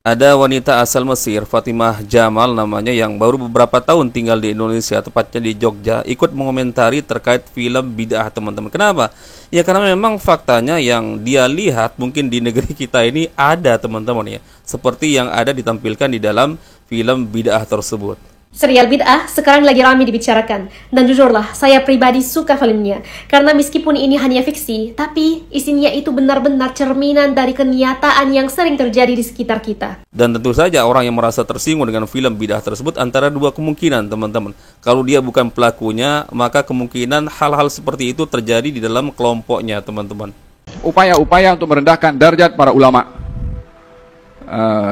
Ada wanita asal Mesir, Fatimah Jamal namanya, yang baru beberapa tahun tinggal di Indonesia, tepatnya di Jogja, ikut mengomentari terkait film Bid'ah, teman-teman. Kenapa? Ya karena memang faktanya yang dia lihat mungkin di negeri kita ini ada, teman-teman ya, seperti yang ada ditampilkan di dalam film Bid'ah tersebut. Serial Bid'ah sekarang lagi ramai dibicarakan, dan jujurlah saya pribadi suka filmnya karena meskipun ini hanya fiksi, tapi isinya itu benar-benar cerminan dari kenyataan yang sering terjadi di sekitar kita. Dan tentu saja orang yang merasa tersinggung dengan film Bid'ah tersebut antara dua kemungkinan, teman-teman. Kalau dia bukan pelakunya, maka kemungkinan hal-hal seperti itu terjadi di dalam kelompoknya, teman-teman. Upaya-upaya untuk merendahkan derajat para ulama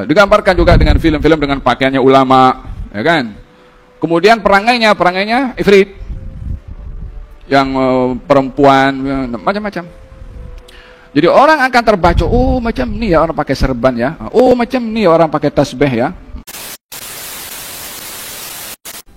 digambarkan juga dengan film-film dengan pakaiannya ulama, ya kan? Kemudian perangainya ifrit, yang perempuan, macam-macam. Jadi orang akan terbaca, oh macam ni ya orang pakai serban ya, oh macam ni ya orang pakai tasbih ya.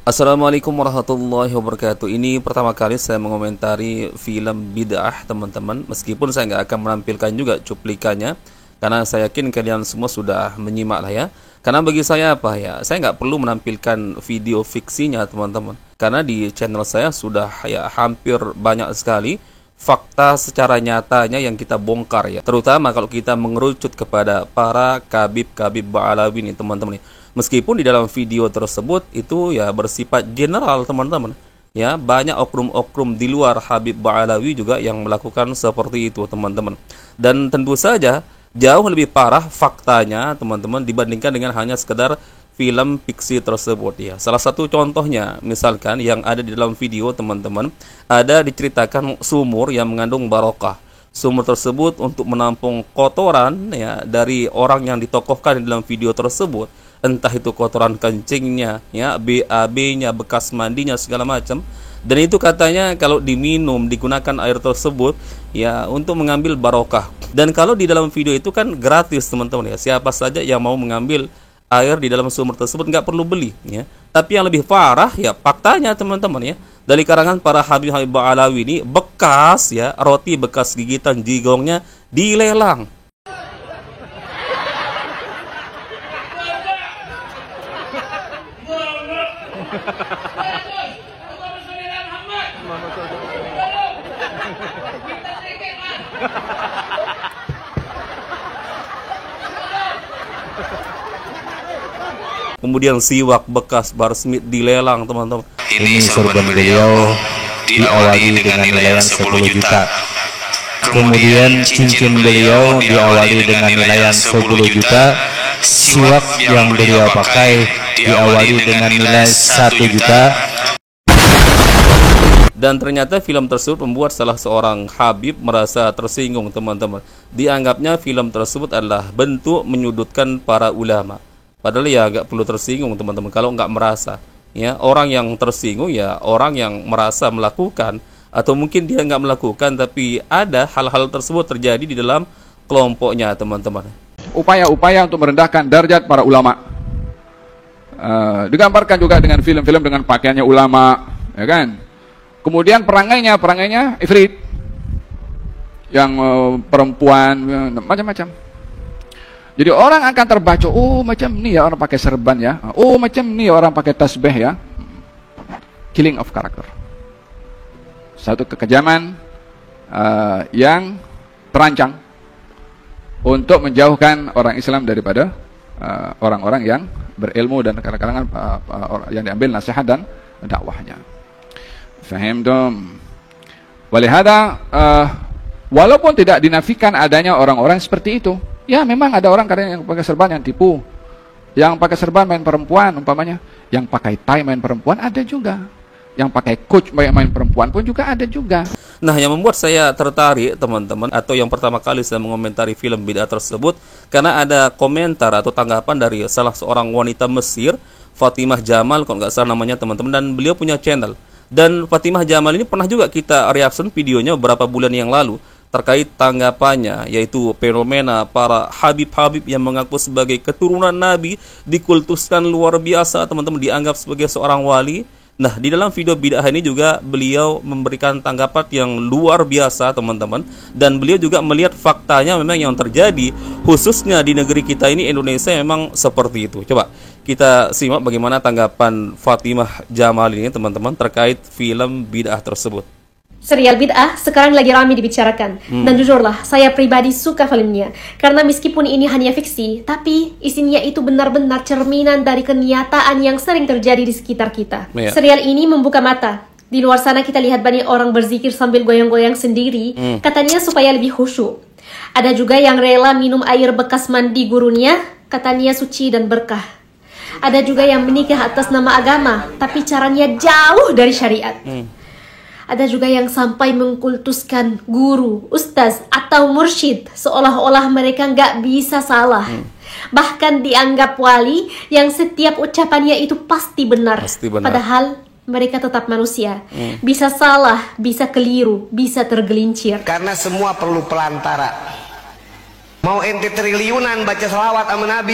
Assalamualaikum warahmatullahi wabarakatuh. Ini pertama kali saya mengomentari film Bid'ah, teman-teman. Meskipun saya nggak akan menampilkan juga cuplikannya, karena saya yakin kalian semua sudah menyimak lah ya. Karena bagi saya apa ya, saya nggak perlu menampilkan video fiksinya, teman-teman. Karena di channel saya sudah ya hampir banyak sekali fakta secara nyatanya yang kita bongkar ya. Terutama kalau kita mengerucut kepada para kabib-kabib Ba'alawi nih, teman-teman. Meskipun di dalam video tersebut itu ya bersifat general, teman-teman. Ya, banyak oknum-oknum di luar Habib Ba'alawi juga yang melakukan seperti itu, teman-teman. Dan tentu saja jauh lebih parah faktanya, teman-teman, dibandingkan dengan hanya sekedar film fiksi tersebut ya. Salah satu contohnya misalkan yang ada di dalam video, teman-teman, ada diceritakan sumur yang mengandung barokah. Sumur tersebut untuk menampung kotoran ya dari orang yang ditokohkan di dalam video tersebut, entah itu kotoran kencingnya ya, BAB-nya, bekas mandinya, segala macam. Dan itu katanya kalau diminum, digunakan air tersebut ya untuk mengambil barokah. Dan kalau di dalam video itu kan gratis, teman-teman ya. Siapa saja yang mau mengambil air di dalam sumur tersebut nggak perlu beli ya. Tapi yang lebih parah ya faktanya, teman-teman ya, dari karangan para Habib-Habib Ba'alawi ini, bekas ya roti bekas gigitan jigongnya dilelang. Kemudian siwak bekas barsmith dilelang, teman-teman. Ini sorban beliau diawali dengan nilai 10 juta. Kemudian cincin beliau diawali dengan nilai 10 juta. Siwak yang beliau pakai diawali dengan nilai 1 juta. Dan ternyata film tersebut membuat salah seorang Habib merasa tersinggung, teman-teman. Dianggapnya film tersebut adalah bentuk menyudutkan para ulama. Padahal ya nggak perlu tersinggung, teman-teman, kalau nggak merasa. Ya, orang yang tersinggung ya orang yang merasa melakukan, atau mungkin dia nggak melakukan tapi ada hal-hal tersebut terjadi di dalam kelompoknya, teman-teman. Upaya-upaya untuk merendahkan derajat para ulama digambarkan juga dengan film-film dengan pakaiannya ulama, ya kan? Kemudian perangainya ifrit, yang perempuan, macam-macam. Jadi orang akan terbaca, oh macam ni ya orang pakai serban ya, oh macam ni ya orang pakai tasbih ya. Killing of character, satu kekejaman yang terancang untuk menjauhkan orang Islam daripada orang-orang yang berilmu dan kalangan yang diambil nasihat dan dakwahnya. Faham dong? Walihada walaupun tidak dinafikan adanya orang-orang seperti itu, ya memang ada orang kadang yang pakai serban yang tipu, yang pakai serban main perempuan umpamanya, yang pakai tie main perempuan ada juga, yang pakai coach main perempuan pun juga ada juga. Nah, yang membuat saya tertarik, teman-teman, atau yang pertama kali saya mengomentari film Bid'ah tersebut, karena ada komentar atau tanggapan dari salah seorang wanita Mesir, Fatimah Jamal kalau nggak salah namanya, teman-teman, dan beliau punya channel. Dan Fatimah Jamal ini pernah juga kita reaction videonya beberapa bulan yang lalu terkait tanggapannya, yaitu fenomena para Habib-Habib yang mengaku sebagai keturunan Nabi dikultuskan luar biasa, teman-teman, dianggap sebagai seorang wali. Nah, di dalam video bid'ah ini juga beliau memberikan tanggapan yang luar biasa, teman-teman. Dan beliau juga melihat faktanya memang yang terjadi, khususnya di negeri kita ini, Indonesia, memang seperti itu. Coba kita simak bagaimana tanggapan Fatimah Jamal ini, teman-teman, terkait film bid'ah tersebut. Serial bid'ah sekarang lagi ramai dibicarakan. Dan jujurlah, saya pribadi suka filmnya. Karena meskipun ini hanya fiksi, tapi isinya itu benar-benar cerminan dari kenyataan yang sering terjadi di sekitar kita. Iya. Serial ini membuka mata. Di luar sana kita lihat banyak orang berzikir sambil goyang-goyang sendiri, katanya supaya lebih khusyuk. Ada juga yang rela minum air bekas mandi gurunya, katanya suci dan berkah. Ada juga yang menikah atas nama agama, tapi caranya jauh dari syariat. Ada juga yang sampai mengkultuskan guru, ustaz, atau mursyid, seolah-olah mereka nggak bisa salah. Bahkan dianggap wali yang setiap ucapannya itu pasti benar. Padahal mereka tetap manusia. Bisa salah, bisa keliru, bisa tergelincir. Karena semua perlu pelantara. Mau ente triliunan baca selawat sama Nabi,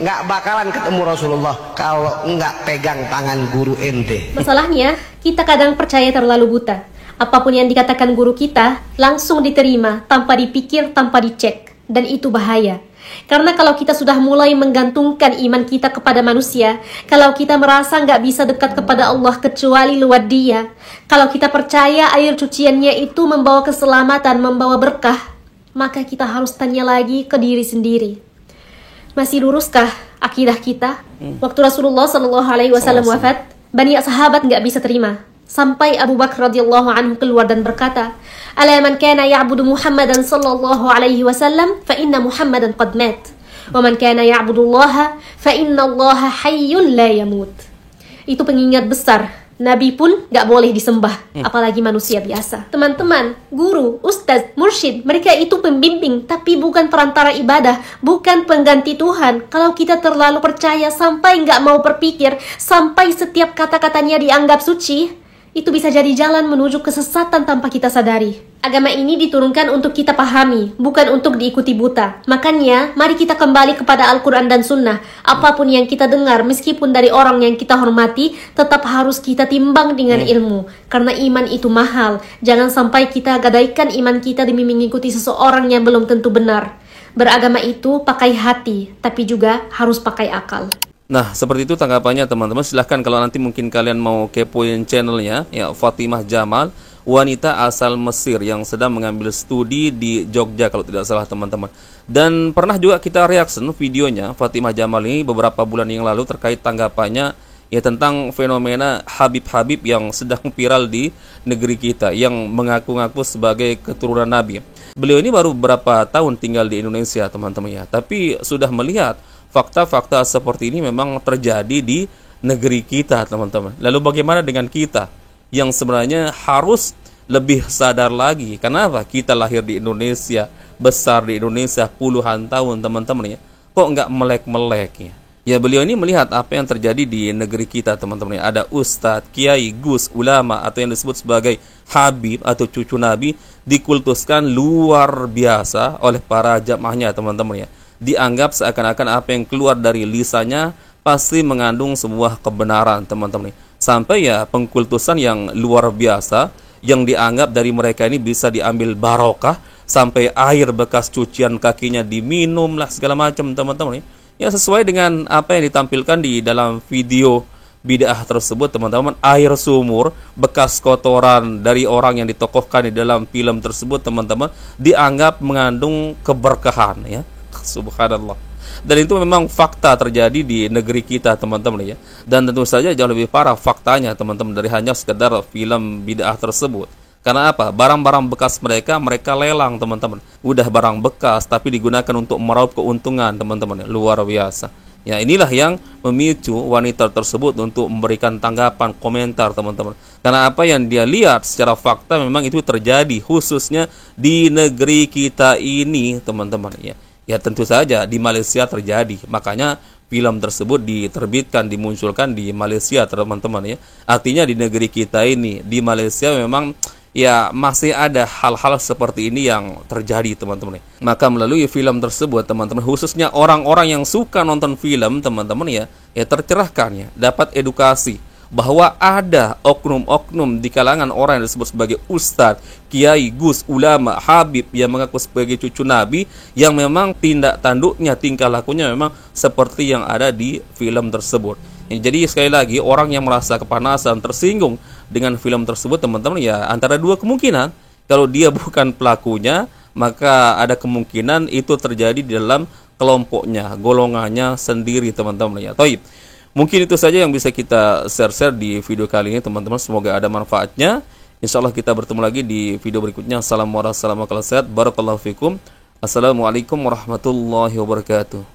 nggak bakalan ketemu Rasulullah kalau nggak pegang tangan guru ente. Masalahnya, kita kadang percaya terlalu buta. Apapun yang dikatakan guru kita, langsung diterima, tanpa dipikir, tanpa dicek. Dan itu bahaya. Karena kalau kita sudah mulai menggantungkan iman kita kepada manusia, kalau kita merasa nggak bisa dekat kepada Allah kecuali lewat Dia, kalau kita percaya air cuciannya itu membawa keselamatan, membawa berkah, maka kita harus tanya lagi ke diri sendiri. Masih luruskah akidah kita? Waktu Rasulullah SAW wafat, banyak sahabat nggak bisa terima. Sampai Abu Bakar radhiyallahu anhu keluar dan berkata, "Ala man kana ya'budu Muhammadan sallallahu alaihi wasallam, fa inna Muhammadan qad mat. Wa man kana ya'budu Allah, fa inna Allah hayyun la yamut." Itu pengingat besar. Nabi pun gak boleh disembah, apalagi manusia biasa. Teman-teman, guru, ustaz, mursyid, mereka itu pembimbing, tapi bukan perantara ibadah, bukan pengganti Tuhan. Kalau kita terlalu percaya sampai gak mau berpikir, sampai setiap kata-katanya dianggap suci, itu bisa jadi jalan menuju kesesatan tanpa kita sadari. Agama ini diturunkan untuk kita pahami, bukan untuk diikuti buta. Makanya, mari kita kembali kepada Al-Quran dan Sunnah. Apapun yang kita dengar, meskipun dari orang yang kita hormati, tetap harus kita timbang dengan ilmu. Karena iman itu mahal. Jangan sampai kita gadaikan iman kita demi mengikuti seseorang yang belum tentu benar. Beragama itu pakai hati, tapi juga harus pakai akal. Nah, seperti itu tanggapannya, teman-teman. Silahkan kalau nanti mungkin kalian mau kepoin channelnya, ya, Fatimah Jamal, wanita asal Mesir yang sedang mengambil studi di Jogja kalau tidak salah, teman-teman. Dan pernah juga kita reaction videonya Fatimah Jamal ini beberapa bulan yang lalu terkait tanggapannya ya tentang fenomena Habib-Habib yang sedang viral di negeri kita yang mengaku-ngaku sebagai keturunan Nabi. Beliau ini baru beberapa tahun tinggal di Indonesia, teman-teman ya, tapi sudah melihat fakta-fakta seperti ini memang terjadi di negeri kita, teman-teman. Lalu bagaimana dengan kita yang sebenarnya harus lebih sadar lagi? Kenapa kita lahir di Indonesia, besar di Indonesia puluhan tahun, teman-teman ya, kok nggak melek-melek ya? Ya, beliau ini melihat apa yang terjadi di negeri kita, teman-teman ya. Ada ustadz, kiai, gus, ulama, atau yang disebut sebagai habib atau cucu Nabi, dikultuskan luar biasa oleh para jamaahnya, teman-teman ya. Dianggap seakan-akan apa yang keluar dari lisannya pasti mengandung sebuah kebenaran, teman-teman. Sampai ya pengkultusan yang luar biasa yang dianggap dari mereka ini bisa diambil barokah, sampai air bekas cucian kakinya diminum lah segala macam, teman-teman. Ya, sesuai dengan apa yang ditampilkan di dalam video bid'ah tersebut, teman-teman. Air sumur bekas kotoran dari orang yang ditokohkan di dalam film tersebut, teman-teman, dianggap mengandung keberkahan ya. Subhanallah. Dan itu memang fakta terjadi di negeri kita, teman-teman ya. Dan tentu saja jauh lebih parah faktanya, teman-teman, dari hanya sekedar film bid'ah tersebut. Karena apa? Barang-barang bekas mereka lelang, teman-teman. Udah barang bekas tapi digunakan untuk meraup keuntungan, teman-teman. Luar biasa. Ya, inilah yang memicu wanita tersebut untuk memberikan tanggapan, komentar, teman-teman. Karena apa yang dia lihat secara fakta memang itu terjadi, khususnya di negeri kita ini, teman-teman ya. Ya, tentu saja di Malaysia terjadi. Makanya film tersebut diterbitkan, dimunculkan di Malaysia, teman-teman ya. Artinya di negeri kita ini, di Malaysia memang ya masih ada hal-hal seperti ini yang terjadi, teman-teman. Maka melalui film tersebut, teman-teman, khususnya orang-orang yang suka nonton film, teman-teman ya tercerahkan ya, dapat edukasi bahwa ada oknum-oknum di kalangan orang yang disebut sebagai ustadz, kiai, gus, ulama, habib yang mengaku sebagai cucu Nabi, yang memang tindak tanduknya, tingkah lakunya memang seperti yang ada di film tersebut. Jadi sekali lagi, orang yang merasa kepanasan, tersinggung dengan film tersebut, teman-teman, ya antara dua kemungkinan. Kalau dia bukan pelakunya, maka ada kemungkinan itu terjadi di dalam kelompoknya, golongannya sendiri, teman-teman, ya. Toib. Mungkin itu saja yang bisa kita share di video kali ini, teman-teman. Semoga ada manfaatnya. Insyaallah kita bertemu lagi di video berikutnya. Assalamualaikum warahmatullahi wabarakatuh.